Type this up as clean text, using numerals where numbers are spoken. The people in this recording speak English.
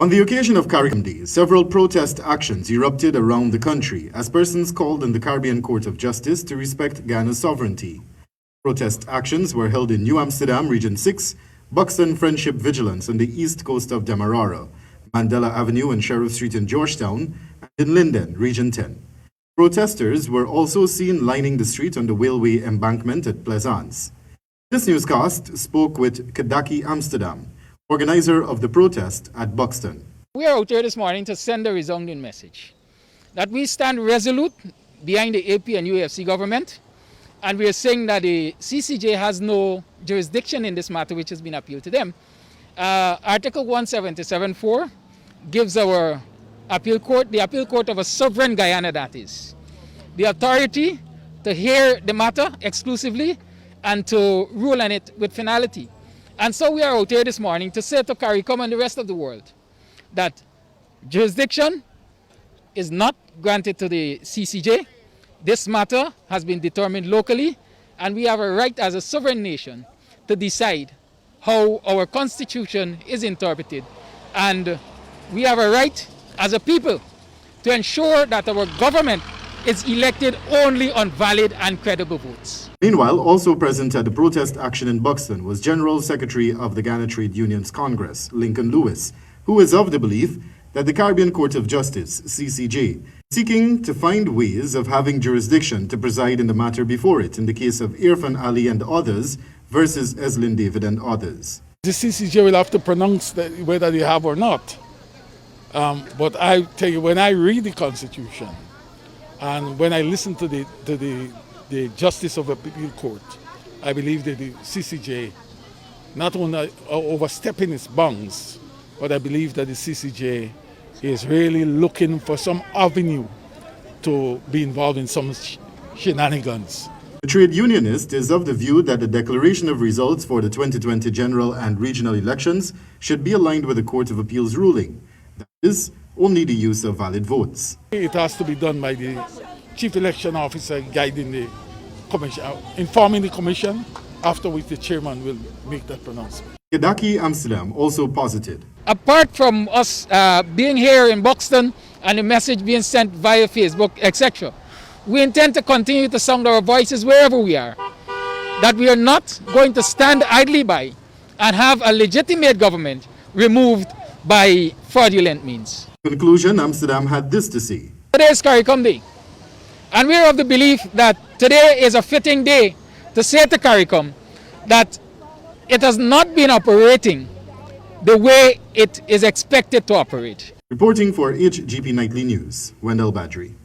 On the occasion of CARICOM Day, several protest actions erupted around the country as persons called on the Caribbean Court of Justice to respect Ghana's sovereignty. Protest actions were held in New Amsterdam, Region 6, Buxton Friendship Vigilance on the east coast of Demerara, Mandela Avenue and Sheriff Street in Georgetown, and in Linden, Region 10. Protesters were also seen lining the street on the railway embankment at Plaisance. This newscast spoke with Guyana Amsterdam, organizer of the protest at Buxton. We are out here this morning to send a resounding message that we stand resolute behind the APNU AFC government, and we are saying that the CCJ has no jurisdiction in this matter which has been appealed to them. Article 177.4 gives our appeal court, the appeal court of a sovereign Guyana that is, the authority to hear the matter exclusively and to rule on it with finality. And so we are out here this morning to say to CARICOM and the rest of the world that jurisdiction is not granted to the CCJ. This matter has been determined locally, and we have a right as a sovereign nation to decide how our constitution is interpreted. And we have a right as a people to ensure that our government is elected only on valid and credible votes. Meanwhile, also present at the protest action in Buxton was General Secretary of the Ghana Trade Unions Congress, Lincoln Lewis, who is of the belief that the Caribbean Court of Justice, CCJ, seeking to find ways of having jurisdiction to preside in the matter before it in the case of Irfan Ali and others versus Eslin David and others. The CCJ will have to pronounce whether they have or not. But I tell you, when I read the Constitution and when I listen to the Justice of the Appeal Court, I believe that the CCJ not only overstepping its bounds, but I believe that the CCJ is really looking for some avenue to be involved in some shenanigans. The trade unionist is of the view that the declaration of results for the 2020 general and regional elections should be aligned with the Court of Appeal's ruling. That is, only the use of valid votes. It has to be done by the Chief Election Officer guiding the commission, informing the commission, after which the chairman will make that pronouncement. Guyana Amsterdam also posited. Apart from us being here in Buxton and the message being sent via Facebook, etc., we intend to continue to sound our voices wherever we are, that we are not going to stand idly by and have a legitimate government removed by fraudulent means. In conclusion, Amsterdam had this to say. Today is CARICOM Day, and we are of the belief that today is a fitting day to say to CARICOM that it has not been operating the way it is expected to operate. Reporting for HGP Nightly News, Wendell Badri.